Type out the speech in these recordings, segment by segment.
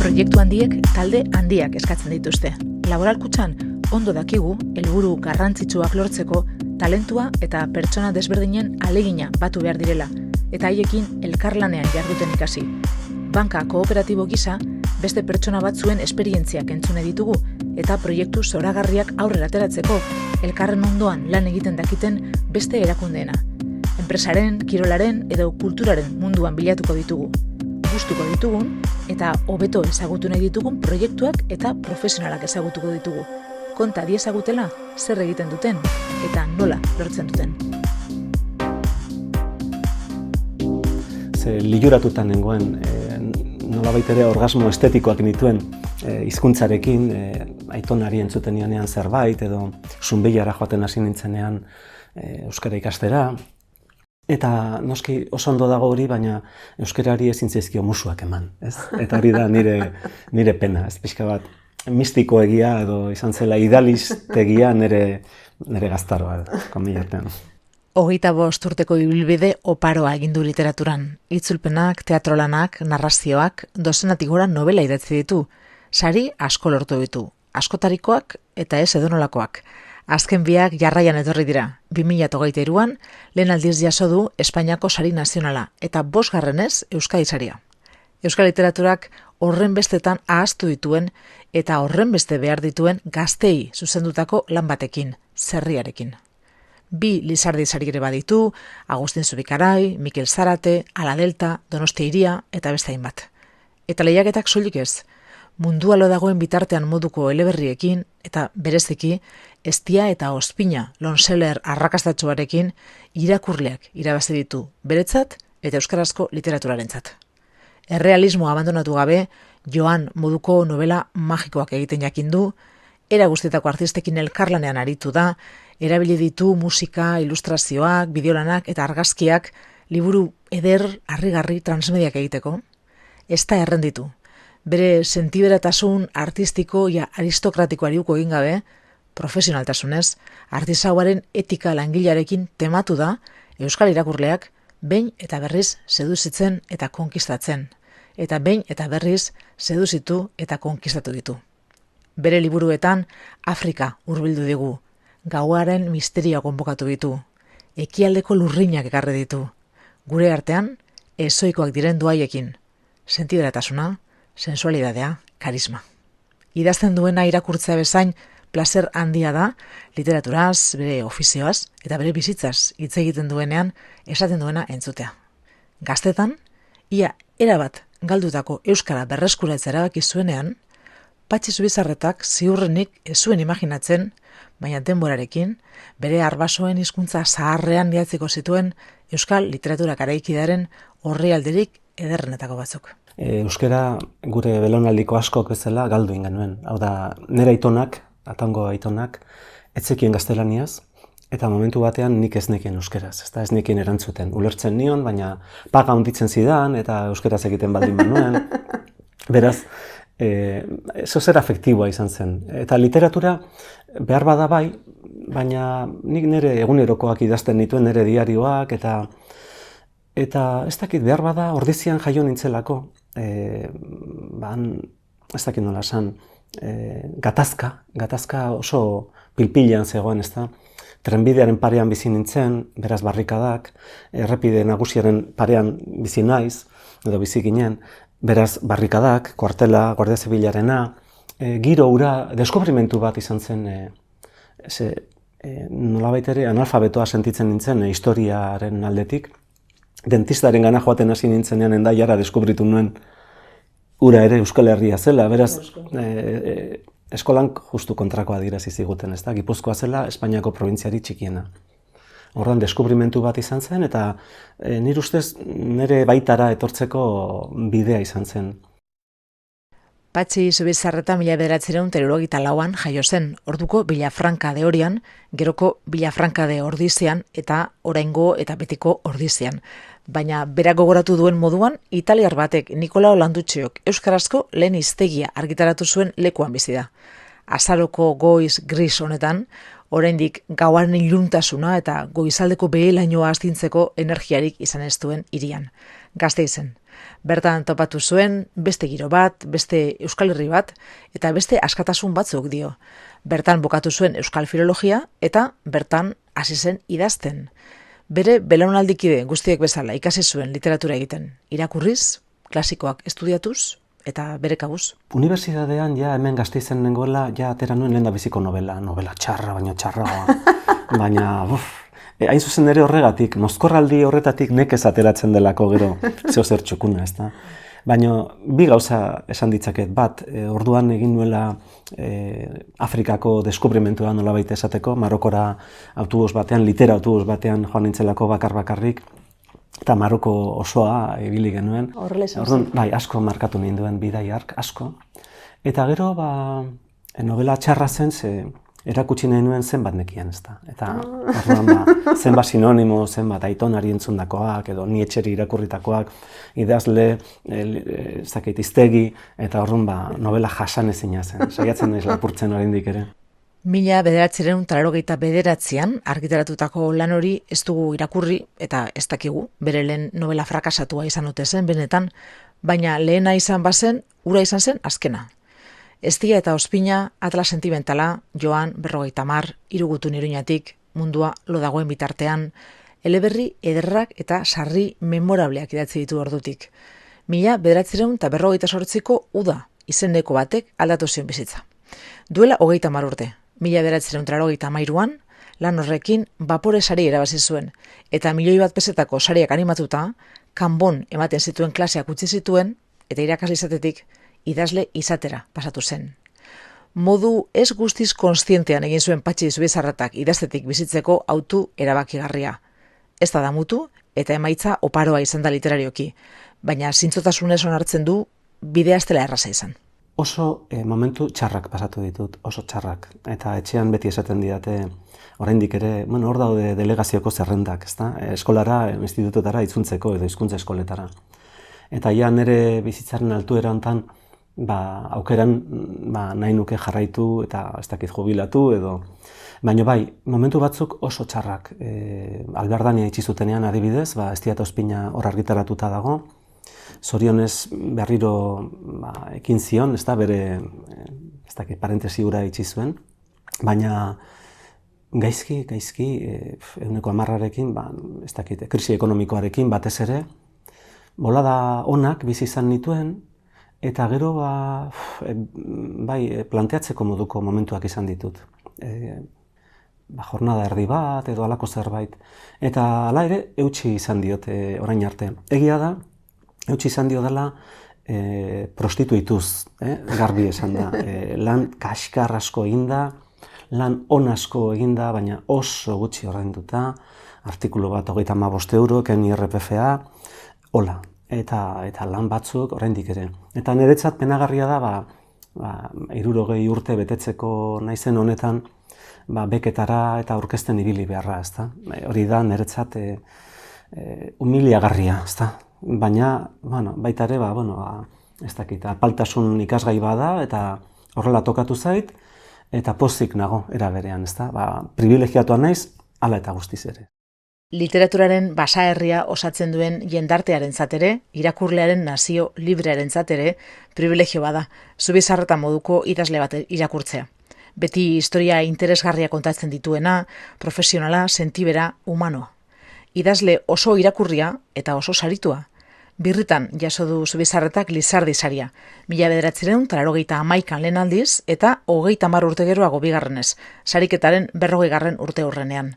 Proiektu handiek talde handiak eskatzen dituzte. Laboralkutzan ondo dakigu helburu garrantzitsuak lortzeko talentua eta pertsona desberdinen alegina batu behar direla eta haiekin elkarlanean jarduten ikasi. Banka kooperatibo gisa beste pertsona batzuen esperientziak entzune ditugu eta proiektu zoragarriak aurrera ateratzeko elkarren ondoan lan egiten dakiten beste erakundeena. Enpresaren, kirolaren edo kulturaren munduan bilatuko ditugu. Gustuko ditugun eta hobeto ezagutu nahi ditugun proiektuak eta profesionalak ezagutuko ditugu. Konta diezagutela zer egiten duten eta nola lortzen duten. Liluratuta nengoen, nolabait ere orgasmo estetikoak nituen hizkuntzarekin, aitonari entzuten nionean zerbait edo Zunbeilara joaten hasi nintzenean euskara ikastera. Eta noski oso ondo dago hori, baina euskarari ezin zaizkio musuak eman, ez? Eta hori da nire pena, ez pixka bat mistikoegia edo izan zela idealistegia nire gaztaroa, komilatean. 25 urteko ibilbide oparoa egin du literaturan. Itzulpenak, teatrolanak, narrazioak, dozenatik gora novela idatzi ditu. Sari asko lortu ditu, askotarikoak eta ez edonolakoak. Azken biak jarraian etorri dira. 2023an lehen aldiz jaso du Espainiako Sari Nazionala eta 5. Euskadi Saria. Euskal literaturak horren bestetan ahaztu dituen eta horren beste behar dituen gaztei zuzendutako lan batekin, zerriarekin. 2 Lizardi sari ere baditu, Agustin Zubikarai, Mikel Zarate, Ala Delta, Donostia Hiria eta beste hainbat. Eta lehiaketak soilik ez, mundua lo dagoen bitartean moduko eleberriekin eta bereziki Eztia eta Ospina Longseller arrakastatsuarekin irakurleak irabazi ditu beretzat eta euskarazko literaturarentzat. Errealismoa abandonatu gabe, Joan moduko novela magikoak egiten jakin du, era guztietako artistekin elkarlanean aritu da, erabili ditu musika, ilustrazioak, bideolanak eta argazkiak liburu eder, harrigarri transmediak egiteko. Ez da errenditu. Bere sentiberatasun artistiko ja aristokratikoari uko egin gabe, profesionaltasunez, artisauaren etika langilearekin tematu da euskal irakurleak behin eta berriz seduzitzen eta konkistatzen, eta behin eta berriz seduzitu eta konkistatu ditu. Bere liburuetan Afrika hurbildu digu, gauaren misterioa konbokatu ditu, ekialdeko lurrinak ekarri ditu, gure artean ezoikoak diren duaiekin, sentiberatasuna, sensualidadea, karisma. Idazten duena irakurtzea bezain plazer handia da, literaturaz, bere ofizioaz eta bere bizitzaz hitz egiten duenean esaten duena entzutea. Gaztetan, ia erabat galdutako euskara berreskuratzea erabaki zuenean, Patxi Zubizarretak ziurrenik ez zuen imaginatzen, baina denborarekin, bere arbasoen hizkuntza zaharrean idatziko zituen euskal literatura garaikidaren orrialderik ederrenetako batzuk. Euskara gure belaunaldiko askok bezala galdu egin genuen. Hau da, nire aitonak, atango aitonak, ez zekien gaztelaniaz, eta momentu batean nik ez nekien euskeraz, ez nekien erantzuten. Ulertzen nion, baina paga hunditzen zidan, eta euskeraz egiten baldin manuen. Beraz, zer afektiboa izan zen. Eta literatura behar bada bai, baina nik nire egunerokoak idazten nituen, nire diarioak, eta ez dakit behar bada ordizian jaio nintzelako, ez dakit nola esan, gatazka oso pilpilean zegoen, ez da? Trenbidearen parean bizi nintzen, beraz barrikadak, errepide nagusiaren parean bizi naiz, edo bizi ginen, beraz barrikadak, kuartela, Guardia Zibilarena, giro hura, deskubrimentu bat izan zen, nolabait ere analfabetoa sentitzen nintzen historiaren aldetik. Dentistaren gana joaten hasi nintzenean Hendaiara deskubritu nuen ura ere Euskal Herria zela, beraz eskolan justu kontrakoa adierazi ziguten, ez da? Gipuzkoa zela Espainiako probintziari txikiena. Horren deskubrimentu bat izan zen eta nire ustez nire baitara etortzeko bidea izan zen. Patxi Zubizarreta 1984an jaio zen, orduko Villafranca de Orian, geroko Villafranca de Ordizian eta oraingo eta betiko Ordizian. Baina berak gogoratu duen moduan, italiar batek Nicolao Landutxiok euskarazko lehen hiztegia argitaratu zuen lekuan bizi da. Azaroko goiz gris honetan, oraindik gauaren iluntasuna eta goizaldeko behelainoa astintzeko energiarik izan ez duen hirian, Gasteizen. Bertan topatu zuen beste giro bat, beste Euskal Herri bat, eta beste askatasun batzuk dio. Bertan bukatu zuen Euskal Filologia eta bertan hasi zen idazten. Bere belaunaldikide guztiek bezala ikasi zuen literatura egiten, irakurriz, klasikoak estudiatuz eta bere kabuz. Unibertsitatean ja hemen Gasteizen nengoela ja atera nuen lehendabiziko novela txarra, baina txarragoa. Baina, hain zuzen ere horregatik, mozkorraldi horretatik nekez ateratzen delako gero zeo zer txukuna, ezta? Baina bi gauza esan ditzaket, bat, orduan egin nuela Afrikako deskubrimentua nolabait esateko, Marokora autobus batean, litera autobus batean joan nintzelako bakarrik, eta Maroko osoa ibili genuen. Horrela izan Orduan, bai, asko markatu ninduen bidai hark, asko. Eta gero, novela txarra zen, erakutsi nahi nuen zenbat nekien, ezta. Eta orduan, zenbat sinonimo, zenbat aitonari entzundakoak, edo ni etxeri irakurritakoak, idazle, iztegi, eta orduan, novela jasanezina zen. Saiatzen naiz lapurtzen oraindik ere. 1989an argitaratutako lan hori ez dugu irakurri eta ez dakigu, bere lehen novela frakasatua izan ote zen benetan, baina lehena izan bazen, ura izan zen azkena. Eztia eta ospina, atlas sentimentala, Joan, 50, Irugutun Iruñatik, mundua lo dagoen bitartean, eleberri ederrak eta sarri memorableak idatzi ditu ordutik. 1958ko uda izeneko batek aldatu zion bizitza. Duela 30 urte, 1983an, lan horrekin Bapore sari irabazi zuen, eta 1.000.000 pesetako sariak animatuta, kanbon ematen zituen klaseak utzi zituen, eta irakasle izatetik idazle izatera pasatu zen. Modu ez guztiz konstientean egin zuen Patxi Zubizarretak idaztetik bizitzeko autu erabakigarria. Ez da damutu eta emaitza oparoa izan da literarioki, baina zintzotasunez onartzen du bidea ez dela erraza izan. Oso momentu txarrak pasatu ditut, oso txarrak. Eta etxean beti esaten didate, oraindik ere, hor daude delegazioko zerrendak, ezta? Eskolara, institutotara itzuntzeko edo hizkuntza eskoletara. Eta ja nire bizitzaren altuera hontan, aukeran nahi nuke jarraitu eta ez dakit jubilatu edo. Baina bai, momentu batzuk oso txarrak. Alberdania itxi zutenean adibidez, Eztia eta ospina hor argitaratuta dago. Zorionez berriro ekin zion, ez da bere, ez dakit, parentesi hura itxi zuen. Baina gaizki, 110arekin, ez dakit, krisi ekonomikoarekin batez ere, bolada onak bizi izan nituen, eta gero planteatzeko moduko momentuak izan ditut. Jornada erdi bat edo halako zerbait. Eta hala ere, eutsi izan diote orain arte. Egia da, eutsi izan dio dela prostituituz, garbi esan da. Lan kaskar asko eginda, lan on asko eginda, baina oso gutxi ordainduta, artikulu bat 35 euro, ken IRPFA, hola. Eta lan batzuk oraindik ere. Eta niretzat penagarria da, 60 urte betetzeko naizen honetan, beketara eta aurkezten ibili beharra, ezta? Hori da niretzat humiliagarria, ezta? Baina, baita ere, ez dakit, apaltasun ikasgai bada eta horrela tokatu zait, eta pozik nago era berean, ezta? Privilegiatua naiz, hala eta guztiz ere. Literaturaren basaherria osatzen duen jendartearen zatere, irakurlearen nazio librearen zatere, privilegio bada, Zubizarreta moduko idazle bat irakurtzea. Beti historia interesgarria kontatzen dituena, profesionala, sentibera, humanoa. Idazle oso irakurria eta oso saritua. Birritan jaso du Zubizarretak Lizardi saria, 1981an lehen aldiz eta 30 urte geroago bigarrenez, sariketaren 40. urte hurrenean.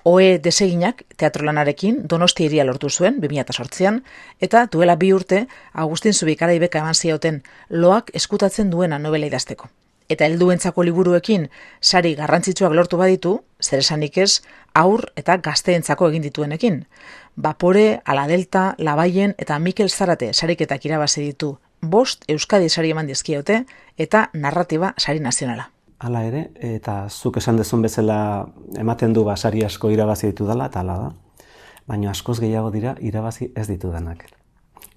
Oe deseginak teatrolanarekin Donostia hiria lortu zuen 2008an eta duela 2 urte Agustin Zubikarai beka eman zioten loak eskutatzen duena novela idazteko. Eta helduentzako liburuekin sari garrantzitsuak lortu baditu, zer esanik ez, haur eta gazteentzako egin dituenekin. Bapore, Ala Delta, Labaien eta Mikel Zarate sariketak irabazi ditu, 5 Euskadi sari eman dizkiote eta narratiba sari nazionala. Hala ere, eta zuk esan dezun bezala ematen du sari asko irabazi ditu dela, eta hala da. Baina askoz gehiago dira irabazi ez ditudanak.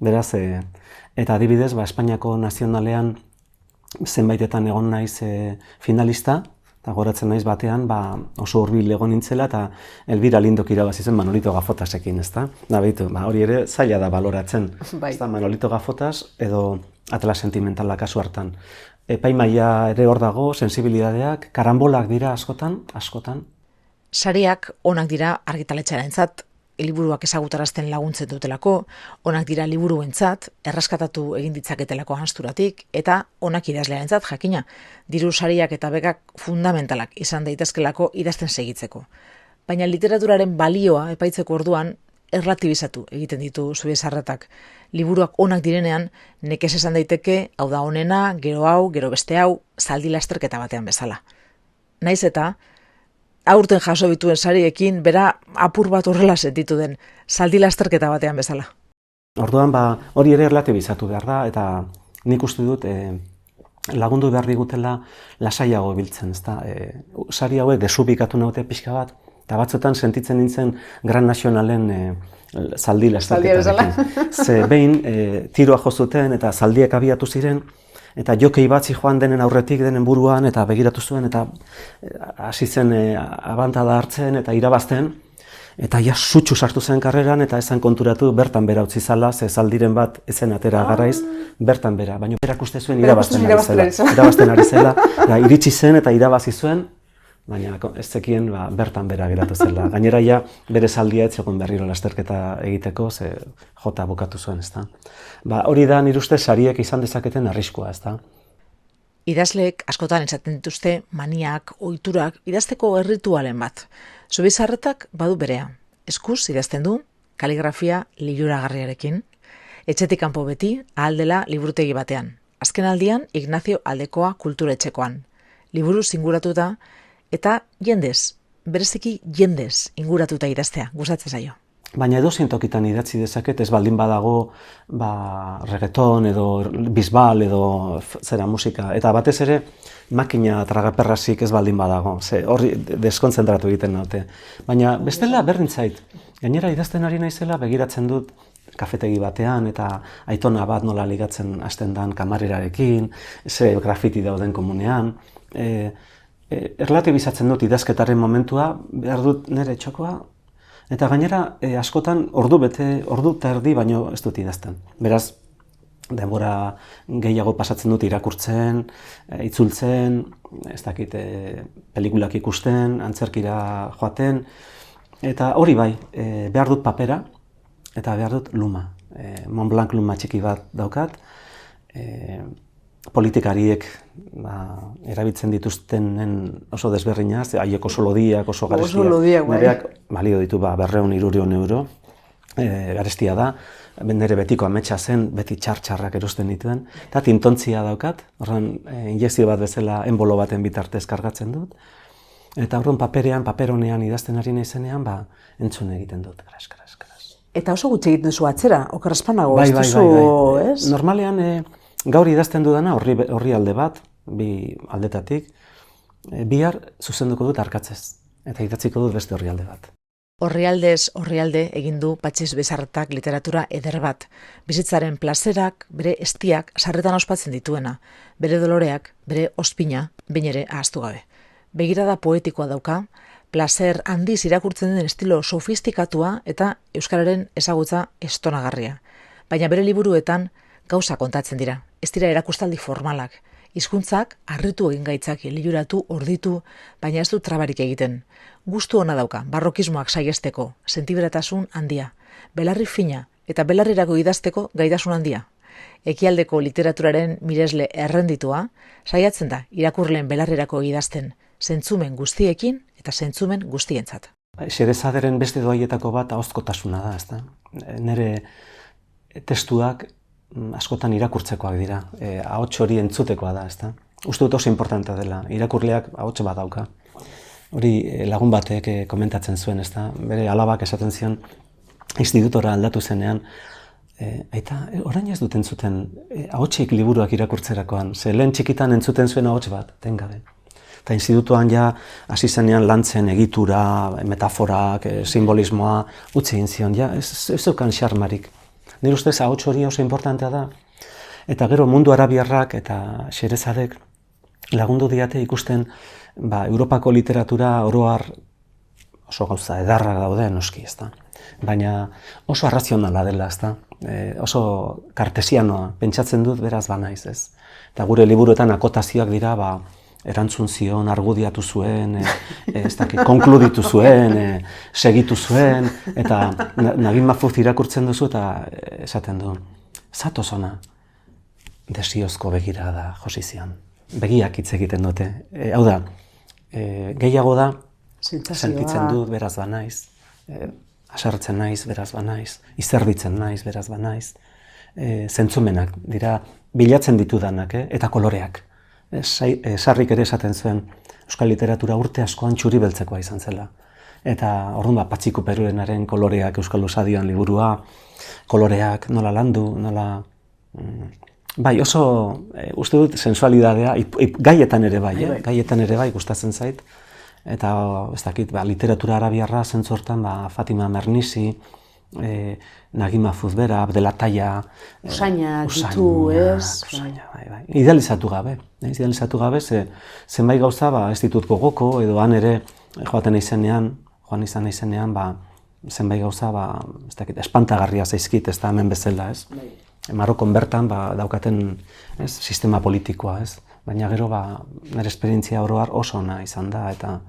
Beraz, eta adibidez, Espainiako nazionalean zenbaitetan egon naiz finalista, Eta goratzen naiz batean, oso hurbil egon nintzela eta Elbira Lindok irabazi zen Manolito Gafotasekin, ezta? Da, behitu, hori ere zaila da baloratzen. Bai. Ezta, Manolito Gafotas edo Atlas Sentimentala kasu hartan. Epaimaia ere hor dago, sensibilidadeak, karambolak dira askotan. Sariak onak dira argitaletxearentzat, liburuak ezagutarazten laguntzen dutelako, onak dira liburuentzat, erraskatatu egin ditzaketelako hansturatik, eta onak idazlearentzat jakina. Diru sariak eta bekak fundamentalak izan daitezkelako idazten segitzeko. Baina literaturaren balioa epaitzeko orduan erlatibizatu egiten ditu Zubizarretak. Liburuak onak direnean, nekez esan daiteke, hau da honena, gero hau, gero beste hau, zaldi lasterketa batean bezala. Naiz eta, aurten jaso bituen sariekin, bera apur bat horrela sentitu den, zaldi lasterketa batean bezala. Orduan, hori ere erlatibizatu behar da, eta nik uste dut lagundu behar digutela lasaiago biltzen, ezta? Sari hauek desubikatu naute pixka bat, eta batzuetan sentitzen nintzen Gran Nazionalen zaldi lasterketarekin. Ze behin tiroa jo zuten eta zaldiek abiatu ziren, eta jokei batzi joan denen aurretik, denen buruan, eta begiratu zuen, eta hasi zen abantada hartzen eta irabazten, eta ja sutsu sartu zen karreran, eta esan konturatu bertan bera utzi zala, ze zaldiren bat ezen atera garaiz, bertan bera, baina berak uste zuen irabazten ari zela, iritsi zen eta irabazi zuen, baina ez zekien bertan bera geratu zela. Gainera ja bere zaldia ez zegoen berriro lasterketa egiteko, ze jota bukatu zuen, ezta. Hori da nire ustez sariek izan dezaketen arriskua, ezta. Idazleek askotan esaten dituzte maniak, ohiturak, idazteko erritualen bat. Zubizarretak badu berea. Eskuz idazten du, kaligrafia liluragarriarekin. Etxetik kanpo beti, ahal dela liburutegi batean. Azken aldian, Ignacio Aldekoa kulturetxekoan. Liburu zinguratuta, eta jendez, bereziki jendez inguratuta idaztea, gustatzen zaio. Baina edozein tokitan idatzi dezaket, ez baldin badago reggaeton edo bisbal edo zera musika. Eta batez ere, makina tragaperrazik ez baldin badago, ze horri deskonzentratu egiten naute. Baina bestela berdin zait, gainera idazten ari naizela begiratzen dut kafetegi batean eta aitona bat nola ligatzen hasten dan kamarerarekin, ze grafiti dauden komunean, erlatibizatzen dut idazketaren momentua, behar dut nire txokoa, eta gainera askotan ordu eta erdi baino ez dut idazten. Beraz, denbora gehiago pasatzen dut irakurtzen, itzultzen, ez dakit, pelikulak ikusten, antzerkira joaten, eta hori bai, behar dut papera, eta behar dut luma. Mont Blanc luma txiki bat daukat, politikariek erabiltzen dituztenen oso desberdinaz, haiek oso lodiak, oso garestiak. Nereak balio ditu 200-300 euro, garestia da, nire betiko ametsa zen, beti txar-txarrak erosten dituen, eta tintontzia daukat, horren injekzio bat bezala enbolo baten bitartez kargatzen dut, eta horren paperonean idazten ari naizenean, entzun egiten dut, gras. Eta oso gutxi egiten duzu atzera, okerrezpanago, ez duzu, ez? Normalean, gaur idazten dudana horri alde bat, bi aldetatik, bihar zuzenduko dut arkatzez, eta idatziko dut beste horri alde bat. Orrialdez orrialde egin du Patxi Zubizarretak literatura eder bat, bizitzaren plazerak, bere estiak sarretan ospatzen dituena, bere doloreak, bere ospina, behin ere ahaztu gabe. Begirada poetikoa dauka, plazer handiz irakurtzen den estilo sofistikatua eta euskararen ezagutza estonagarria. Baina bere liburuetan gauza kontatzen dira, ez dira erakustaldi formalak. Hizkuntzak harritu egin gaitzak liluratu, orditu, baina ez du trabarik egiten. Gustu ona dauka, barrokismoak saihesteko, sentiberatasun handia, belarri fina eta belarrirako idazteko gaitasun handia. Ekialdeko literaturaren miresle errenditua, saiatzen da irakurleen belarrirako idazten, zentzumen guztiekin eta zentzumen guztientzat. Xerezaderen beste doaietako bat ahozkotasuna da, ezta? Nire testuak askotan irakurtzekoak dira, ahots hori entzutekoa da, ezta? Uste dut oso importantea dela, irakurleak ahots bat dauka. Hori lagun batek komentatzen zuen, ezta? Bere alabak esaten zion, institutora aldatu zenean, eta orain ez dut entzuten ahotsik liburuak irakurtzerakoan, ze lehen txikitan entzuten zuen ahots bat, tengabe. Eta institutuan ja hasi zenean lantzen egitura, metaforak, simbolismoa, utzi egin zion, ja, ez zeukan xarmarik. Nire ustez ahots hori oso importantea da. Eta gero mundu arabiarrak eta Xerezadek lagundu diate ikusten Europako literatura oroar oso gauza edarrak daude noski, ezta. Baina oso arrazionala dela, ezta. Oso kartesianoa pentsatzen dut beraz banaiz, ez. Eta gure liburuetan akotazioak dira, erantzun zion, argudiatu zuen, konkluditu zuen, segitu zuen, eta Nagin Mahfouz irakurtzen duzu eta esaten du, zatoz ona, desiozko begirada josizian. Begiak hitz egiten dute. Hau da, gehiago da, sentitzen dut beraz banaiz, haserretzen naiz beraz banaiz, izerditzen naiz beraz banaiz, zentzumenak dira bilatzen ditudanak, eta koloreak. Sarrik ere esaten zuen euskal literatura urte askoan txuri beltzekoa izan zela. Eta orduan Patxiku Perurenaren koloreak euskal usadioan liburua, koloreak nola landu, nola... Bai, oso, uste dut, sensualidadea, gaietan ere bai, gustatzen zait. Eta, ez dakit, literatura arabiarra zentzu hortan, Fatima Mernissi, Nagin Mahfouz bera, Abdelataya... Usaina ditu, ez? Usaina, bai. Idealizatu gabe, zenbait gauza, ez ditut gogoko, edo han ere, joan izan izenean, zenbait gauza, ez dakit, espantagarria zaizkit, ez da hemen bezala, ez? Marokon bertan daukaten sistema politikoa, ez? Baina gero nire esperientzia oroar oso ona izan da, eta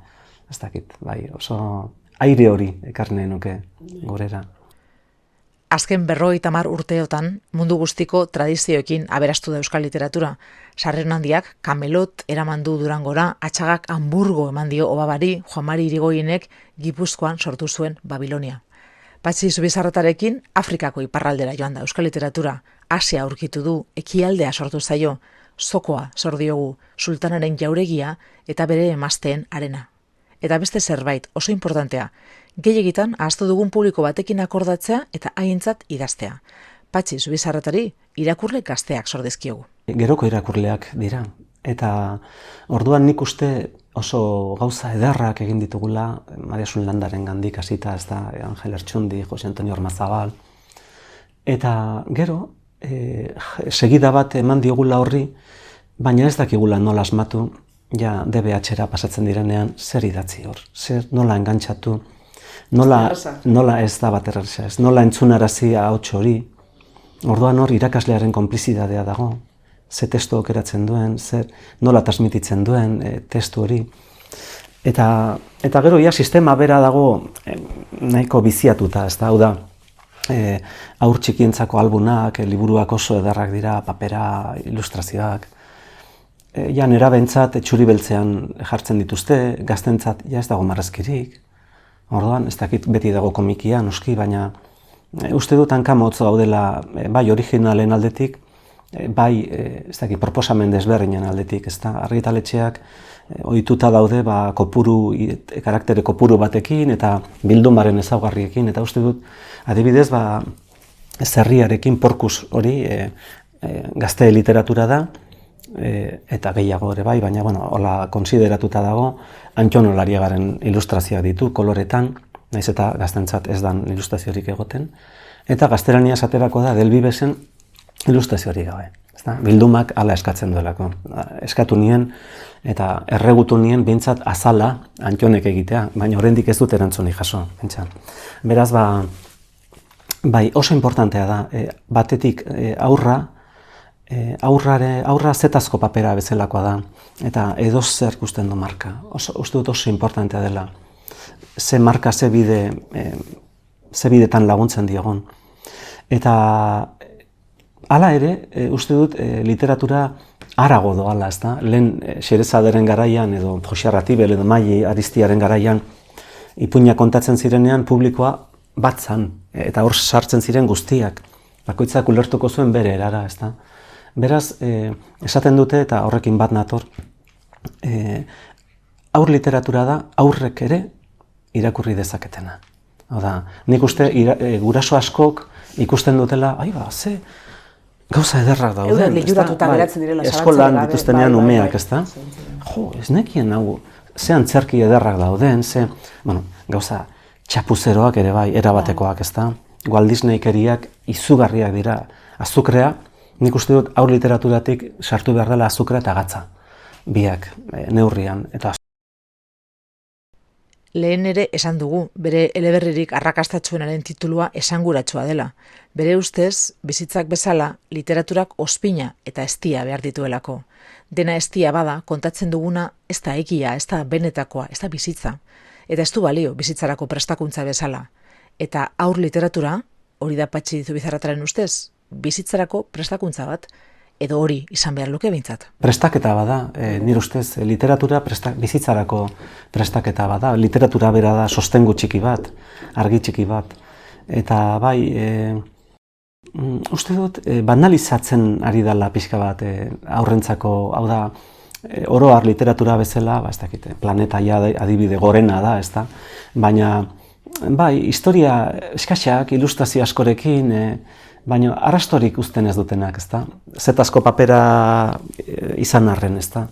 ez dakit, oso aire hori ekarri nahi nuke gurera. Azken 50 urteotan mundu guztiko tradizioekin aberastu da euskal literatura. Sarreren Handiak Kamelot eraman du Durangora, Atxagak Hamburgo eman dio Obabari, Juan Mari Irigoyenek Gipuzkoan sortu zuen Babilonia. Patxi Zubizarretarekin Afrikako iparraldera joan da euskal literatura, Asia aurkitu du, ekialdea sortu zaio, Zokoa sor diogu, Sultanaren jauregia eta bere emazteen arena. Eta beste zerbait oso importantea, gehiegitan ahaztu dugun publiko batekin akordatzea eta haientzat idaztea. Patxi Zubizarretari irakurle gazteak sor dizkiogu. Geroko irakurleak dira, eta orduan nik uste oso gauza edarrak egin ditugula, Maria Landaren gandik hasita, ez da, Angel Ertxundi, Jose Antonio Ormazabal, eta gero, segida bat eman diogula horri, baina ez dakigula nola asmatu, ja DBH-era pasatzen direnean, zer idatzi hor, nola engantxatu, nola ez da bat erresa, nola entzunarazi ahots hori, orduan hor irakaslearen konplizidadea dago, ze testu okeratzen duen, nola transmititzen duen testu hori. Eta gero ja sistema bera dago nahiko biziatuta, ez da, hau da, haur txikientzako albunak, liburuak oso edarrak dira, papera, ilustrazioak. Ja nerabentzat txuri beltzean jartzen dituzte, gaztentzat ja ez dago marrazkirik. Orduan, ez dakit beti dago komikia, noski, baina uste dut hankamotz gaudela bai originalen aldetik, bai, ez dakit, proposamen desberdinen aldetik, ez da, argitaletxeak ohituta daude karaktere kopuru batekin eta bildumaren ezaugarriekin, eta uste dut, adibidez, zerriarekin Porkus hori gazte literatura da, eta gehiago ere bai, baina, hola konsideratuta dago, Antxon Olariagaren ilustrazioak ditu, koloretan, naiz eta gaztentzat ez dan ilustraziorik egoten, eta gaztelaniaz aterako da Delbibesen ilustraziorik gabe. Bildumak hala eskatzen duelako. Eskatu nien eta erregutu nien behintzat azala Antxonek egitea, baina oraindik ez dut erantzunik jaso, pentsa. Beraz, bai, oso importantea da, batetik aurra zetazko papera bezalakoa da, eta edoz zer gusten du marka. Uste dut oso importantea dela. Ze marka, ze bidetan laguntzen diogun. Eta hala ere, uste dut literatura harago doala, ez da? Lehen Xerezaderen garaian, edo Jose Arratibel, edo Maili Aristiaren garaian, ipuinak kontatzen zirenean publikoa bat zan, eta hor sartzen ziren guztiak. Bakoitzak ulertuko zuen bere erara, ez da? Beraz, esaten dute, eta horrekin bat nator, aur literatura da, aurrek ere irakurri dezaketena. Hau da, nik uste guraso askok ikusten dutela, ze gauza ederrak dauden. Euren liluratuta geratzen direla eskolan dituztenean umeak, ez da? Ez nekien hau, ze antzerki ederrak dauden, gauza txapuzeroak ere bai, erabatekoak, ez da? Walt Disneykeriak izugarriak dira, azukrea, nik uste dut aur literaturatik sartu behar dela azukrea eta gatza. biak neurrian, eta Lehen ere esan dugu, bere eleberririk arrakastatsuenaren titulua esanguratsua dela. Bere ustez, bizitzak bezala, literaturak ospina eta estia behar dituelako. Dena estia bada, kontatzen duguna ez da egia, ez da benetakoa, ez da bizitza. Eta ez du balio bizitzarako prestakuntza bezala. Eta haur literatura, hori da Patxi Zubizarrataren ustez, bizitzarako prestakuntza bat, edo hori izan behar luke behintzat. Prestaketa bada, nire ustez, literatura bizitzarako prestaketa bada. Literatura bera da sostengu txiki bat, argi txiki bat. Eta bai, uste dut, banalizatzen ari dela pixka bat aurrentzako, hau da, oro har literatura bezala, ez dakit, planeta ja adibide gorena da, ez da? Baina, bai, historia eskaxak, ilustrazio askorekin, baina arrastorik uzten ez dutenak, ez da? Zetazko papera izan arren, ez da?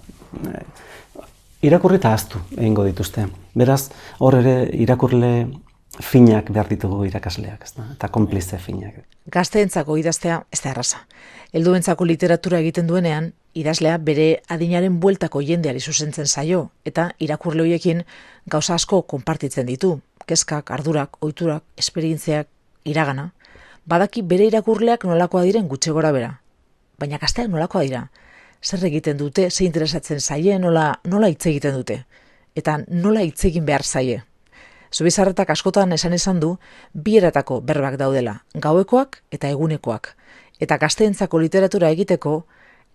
Irakurri eta ahaztu egingo dituzte. Beraz, hor ere irakurle finak behar ditugu irakasleak, ez da? Eta konplize finak. Gazteentzako idaztea ez da erraza. Helduentzako literatura egiten duenean, idazlea bere adinaren bueltako jendeari zuzentzen zaio, eta irakurle horiekin gauza asko konpartitzen ditu. Kezkak, ardurak, ohiturak, esperientziak, iragana. Badaki bere irakurleak nolakoa diren gutxi gora bera. Baina gazteak nolakoa dira. Zer egiten dute, ze interesatzen zaie, nola hitz egiten dute. Eta nola hitz egin behar zaie. Zubizarretak askotan esan du, bi eratako berbak daudela, gauekoak eta egunekoak. Eta gazteentzako literatura egiteko,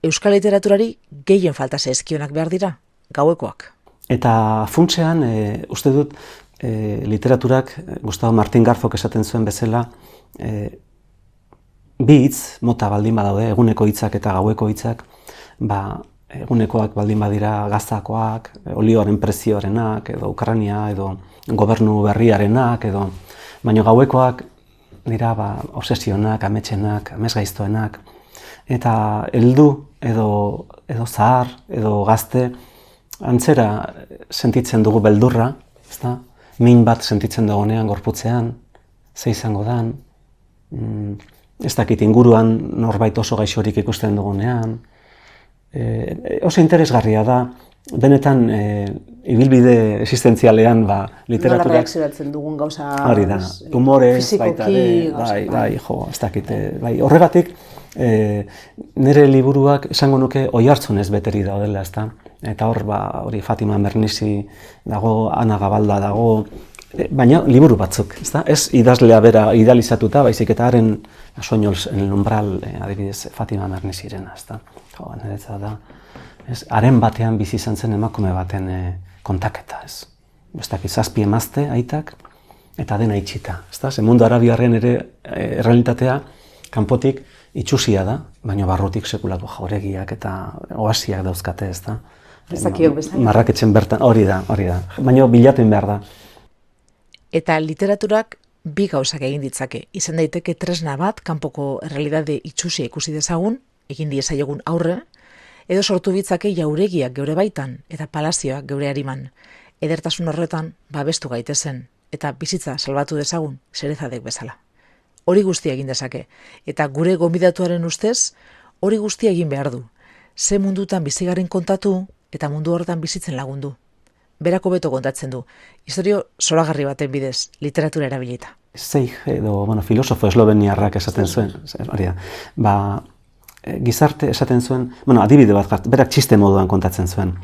euskal literaturari gehien falta zaizkionak behar dira, gauekoak. Eta funtsean, uste dut, literaturak, Gustavo Martín Garzok esaten zuen bezala, bi hitz mota baldin badaude, eguneko hitzak eta gaueko hitzak, egunekoak baldin badira gaztakoak, olioaren prezioarenak, edo Ukraina, edo gobernu berriarenak, baina gauekoak dira obsesionak, ametsenak, amesgaiztoenak, eta heldu edo zahar, edo gazte, antzera sentitzen dugu beldurra, ezta? Min bat sentitzen dugunean gorputzean, ze izango dan, ez dakit inguruan norbait oso gaixorik ikusten dugunean. Oso interesgarria da, benetan ibilbide existentzialean literaturak... Nola reakzionatzen dugun gauza... Hori da, humorez, baita ere, ez dakit. Horregatik, nire liburuak esango nuke oihartzunez beteri daudela, ezta? Eta hor, hori Fatima Mernissi dago, Ana Gabalda dago, baina liburu batzuk, ezta? Ez idazlea bera idealizatuta, baizik eta haren Sueños en el umbral, adibidez, Fatima Mernissirena, ezta? Niretzat da, haren batean bizi izan zen emakume baten kontaketa, ez? Ez dakit, 7 emazte, aitak, eta dena itxita, ezta? Ze mundu arabiarren ere errealitatea kanpotik itxusia da, baina barrutik sekulatu jauregiak eta oasiak dauzkate, ezta? Ezakiok bezala. Marraketzen bertan, hori da, baina bilatu behar da. Eta literaturak bi gauzak egin ditzake. Izan daiteke tresna bat, kanpoko errealitate itxusia ikusi dezagun, egin diezaiogun aurre, edo sortu bitzake jauregiak geure baitan, eta palazioak geure hariman. Edertasun horretan, babestu gaitezen, eta bizitza salbatu dezagun, zerezadek bezala. Hori guztia egin dezake, eta gure gonbidatuaren ustez, hori guztia egin behar du. Ze mundutan bizigarren kontatu, eta mundu horretan bizitzen lagundu. Berako beto kontatzen du, historio zoragarri baten bidez, literatura erabilita. Zeig edo, filosofo esloveniarrak esaten zuen, hori da, gizarte esaten zuen, adibide bat, berak txiste moduan kontatzen zuen.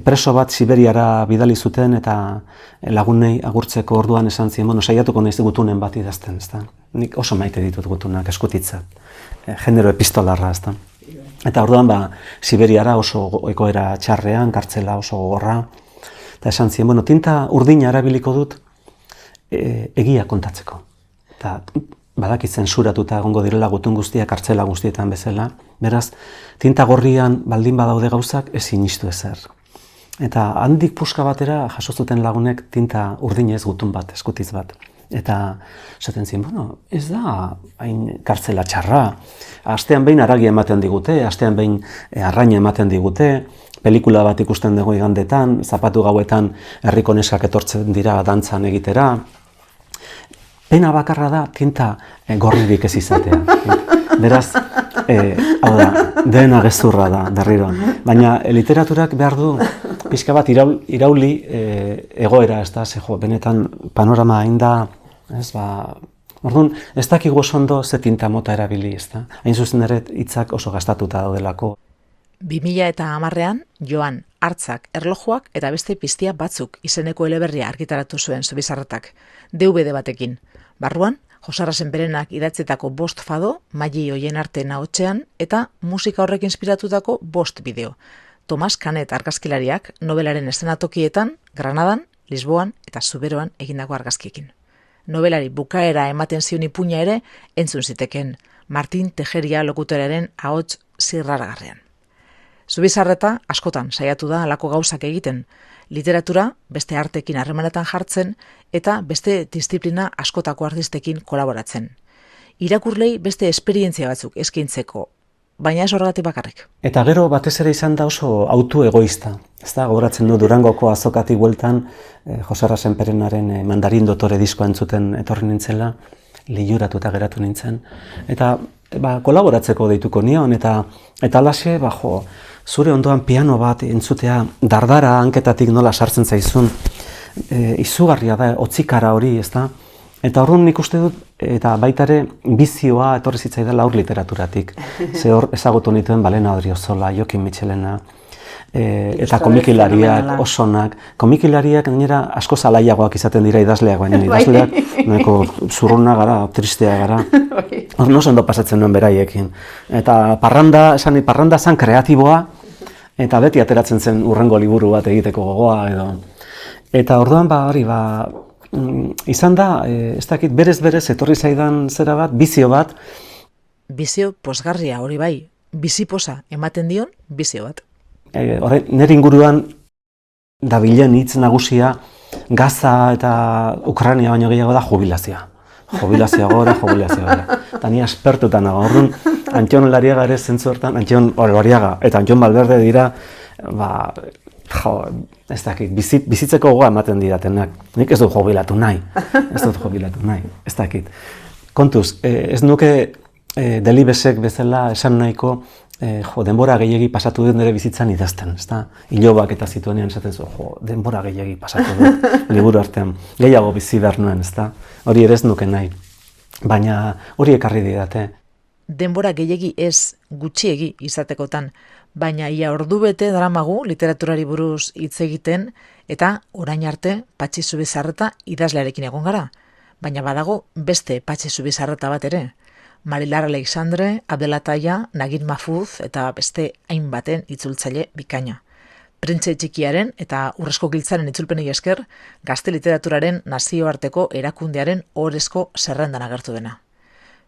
Preso bat Siberiara bidali zuten eta lagunei agurtzeko orduan esan zien, saiatuko naiz gutunen bat idazten, ezta? Nik oso maite ditut gutunak, eskutitzat, genero epistolarra, ezta? Eta orduan, Siberiara oso egoera txarrean, kartzela oso gogorra, eta esan zien, tinta urdina erabiliko dut egia kontatzeko. Eta badakit zensuratuta egongo direla gutun guztiak kartzela guztietan bezala, beraz, tinta gorrian baldin badaude gauzak ezin istu ezer. Eta handik puska batera jaso zuten lagunek tinta urdinez gutun bat, eskutitz bat. Eta esaten zien, ez da hain kartzela txarra. Astean behin haragia ematen digute, astean behin arraina ematen digute, pelikula bat ikusten dugu igandetan, zapatu gauetan herriko neskak etortzen dira dantzan egitera. Pena bakarra da tinta gorririk ez izatea. Beraz, Hau da, dena gezurra da, berriro. Baina literaturak behar du pixka bat irauli egoera, ez da, benetan panorama hain da, ez orduan, ez dakigu oso ondo ze tinta mota erabili, ez da. Hain zuzen ere hitzak oso gastatuta daudelako. 2010ean, Joan, Hartzak, Erlojuak eta beste piztia batzuk izeneko eleberria argitaratu zuen Zubizarretak, DVD batekin. Barruan, Josarra Senperenak idatzetako 5 fado, Maili Oien Arten ahotsean eta musika horrek inspiratutako 5 bideo. Tomas Canet argazkilariak nobelaren eszenatokietan, Granadan, Lisboan eta Zuberoan egindako argazkiekin. Nobelari bukaera ematen zion ipuina ere entzun ziteken, Martin Tejeria lokutoraren ahots zirraragarrean. Zubizarreta askotan saiatu da halako gauzak egiten, literatura beste artekin harremanetan jartzen eta beste diziplina askotako artistekin kolaboratzen. Irakurlei beste esperientzia batzuk eskaintzeko, baina ez horregatik bakarrik. Eta gero batez ere izan da oso autu egoista. Ez da, gogoratzen du Durangoko azokatik bueltan Josarra Senperenaren Mandarin Dotore diskoa entzuten etorri nintzela, liluratuta geratu nintzen. Eta kolaboratzeko deituko nion, eta alaxe, zure ondoan piano bat entzutea, dardara hanketatik nola sartzen zaizun, izugarria da, otzikara hori, ez da? Eta horren nik uste dut, eta baita ere bizioa etorri zitzaidala aur literaturatik. Ze hor ezagutu nituen Balena Odriozola, Jokin Michelena, eta komikilariak, osonak. Komikilariak gainera asko zalaiagoak izaten dira idazleak, baina idazleak nahiko zurruna gara, tristea gara. Hor no ondo pasatzen nuen beraiekin. Eta parranda zan kreatiboa, eta beti ateratzen zen hurrengo liburu bat egiteko gogoa edo. Eta orduan izan da, ez dakit, berez etorri zaidan zera bat, bizio bat. Bizio posgarria hori bai, biziposa ematen dion bizio bat. Nire inguruan dabilen hitz nagusia Gaza eta Ukraina baino gehiago da jubilazioa. Jubilazioa gora. Eta ni aspertuta nago. Orduan, Antxon Lariaga ere zentzu hortan, Antxon Lariaga eta Antxon Valverde dira, ez dakit, bizitzeko gogoa ematen didatenak. Nik ez dut jubilatu nahi. Ez dakit. Kontuz, ez nuke Delibesek bezala esan nahiko, denbora gehiegi pasatu dut nire bizitzan idazten, ezta? Ilobak eta zituenean esaten zu, denbora gehiegi pasatu dut liburu artean. Gehiago bizi behar nuen, ezta? Hori ere ez nuke nahi. Baina hori ekarri didate. Denbora gehiegi ez gutxiegi izatekotan, baina ia ordubete daramagu literaturari buruz hitz egiten eta orain arte Patxi Zubizarreta idazlearekin egon gara. Baina badago beste Patxi Zubizarreta bat ere. Marilar Alexandre, Abdelataia, Nagin Mahfouz eta beste hainbaten itzultzaile bikaina. Printze Txikiaren eta Urrezko Giltzaren itzulpenei esker, gazte literaturaren nazioarteko erakundearen ohorezko zerrendan agertu dena.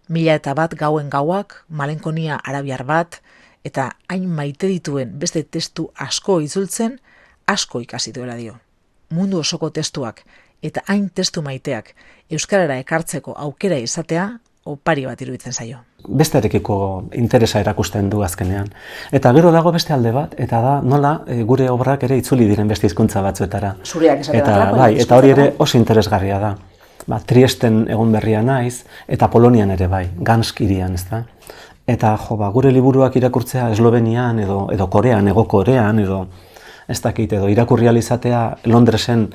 1001 gauen gauak, Malenkonia arabiar bat, eta hain maite dituen beste testu asko itzultzen, asko ikasi duela dio. Mundu osoko testuak eta hain testu maiteak euskarara ekartzeko aukera izatea, opari bat iruditzen zaio. Bestearekiko interesa erakusten du azkenean. Eta gero dago beste alde bat, eta da nola gure obrak ere itzuli diren beste hizkuntza batzuetara. Zureak esate da. Eta hori ere oso interesgarria da. Triesten egon berria naiz, eta Polonian ere bai, Gansk hirian, ezta? Eta gure liburuak irakurtzea Eslovenian edo Korean, Hego Korean, edo ez dakit, edo irakurri ahal izatea Londresen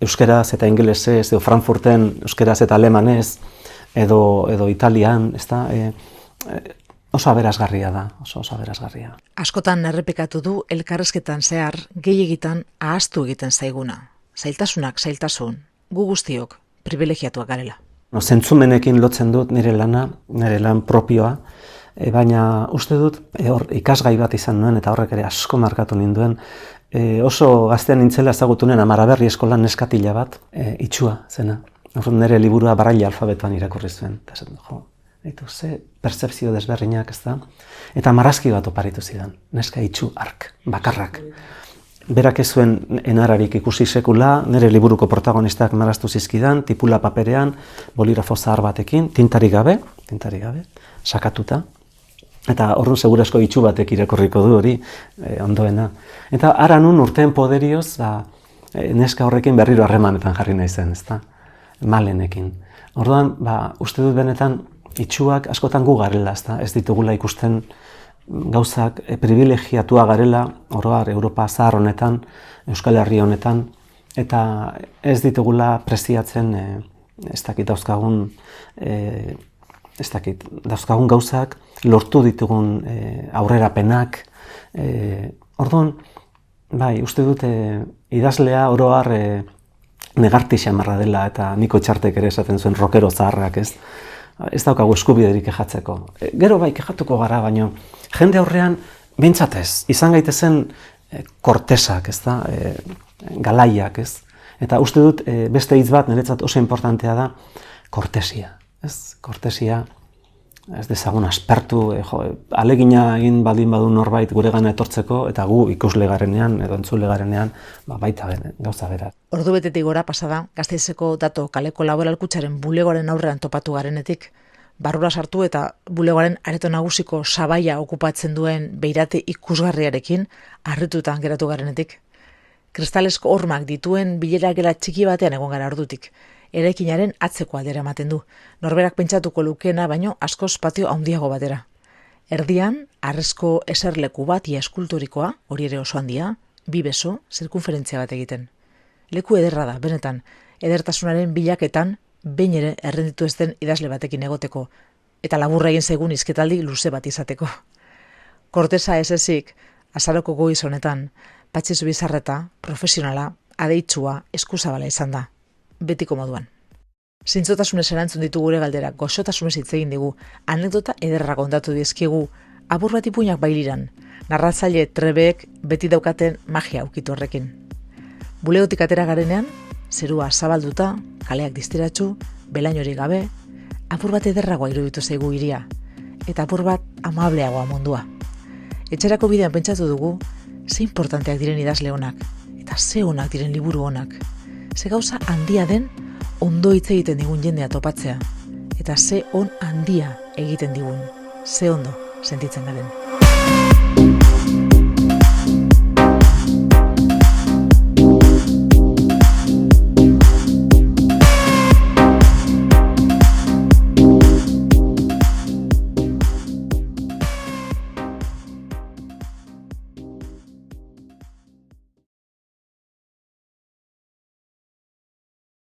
euskeraz eta ingelesez, edo Frankfurten euskeraz eta alemanez, edo Italian, ezta? Oso aberasgarria da, oso aberasgarria. Askotan errepikatu du elkarrezketan zehar gehiegitan ahaztu egiten zaiguna. Zailtasunak zailtasun, gu guztiok privilegiatuak garela. Zentzumenekin lotzen dut nire lan propioa, baina uste dut hor ikasgai bat izan nuen eta horrek ere asko markatu ninduen. Oso gaztean nintzela ezagutunen Amaraberri eskolan neskatila bat, itxua zena. Nire liburua Baraila alfabetoan irakurri zuen. Ze pertzepzio desberdinak, ez da? Eta marrazki bat oparitu zidan, neska itxu ark, bakarrak. Berak ez zuen enararik ikusi sekula, nire liburuko protagonistak marraztu zizkidan, tipula paperean, bolirafo zahar batekin, tintarik gabe, sakatuta. Eta horren segurasko itxu batek irakurriko du hori, ondoena. Eta ara nun urteen poderioz, neska horrekin berriro harremanetan jarri nahi zen, ezta? Malenekin. Orduan, uste dut benetan, itxuak askotan gu garela, ez ditugula ikusten gauzak privilegiatua garela, oro har Europa zahar honetan, Euskal Herri honetan, eta ez ditugula preziatzen dauzkagun gauzak, lortu ditugun aurrerapenak. Orduan, bai, uste dut idazlea oro har negarti xamarra dela, eta Niko Txartek ere esaten zuen rockero zaharrak, ez daukagu eskubiderik kejatzeko. Gero bai, kejatuko gara, baino jende aurrean behintzat ez, izan gaitezen kortesak, ez da, galaiak, ez? Eta uste dut beste hitz bat niretzat oso importantea da kortesia, ez? Kortesia, ez dezagun aspertu, alegina egin baldin badu norbait guregana etortzeko, eta gu ikusle garenean edo entzule garenean baita gauza bera. Ordu betetik gora pasada, Gasteizeko Dato kaleko laboralkutxaren bulegoaren aurrean topatu garenetik, barrura sartu eta bulegoaren areto nagusiko sabaia okupatzen duen beirate ikusgarriarekin harritutan geratu garenetik. Kristalesko hormak dituen bilera gela txiki batean egon gara ordutik. Eraikinaren atzeko aldera ematen du. Norberak pentsatuko lukena baino askoz patio handiago batera. Erdian, harrezko eserleku bat ia eskulturikoa, hori ere oso handia, 2 beso, zirkunferentzia bat egiten. Leku ederra da, benetan, edertasunaren bilaketan, behin ere errenditu ez den idazle batekin egoteko, eta laburra egin zaigun hizketaldi luze bat izateko. Kortesa ez ezik, azaroko goiz honetan, Patxi Zubizarreta, profesionala, adeitsua, eskuzabala izan da. Betiko moduan. Zintzotasunez erantzun ditu gure galderak, goxotasunez hitz egin digu, anekdota ederra kontatu dizkigu, apur bat ipuinak bailiran, narratzaile trebeek beti daukaten magia ukitu horrekin. Bulegotik atera garenean, zerua zabalduta, kaleak distiratsu, belainorik gabe, apur bat ederragoa iruditu zaigu hiria, eta apur bat amableagoa mundua. Etxerako bidean pentsatu dugu, ze importanteak diren idazle honak, eta ze honak diren liburu honak. Ze gauza handia den ondo hitz egiten digun jendea topatzea, eta ze on handia egiten digun, ze ondo sentitzen garen.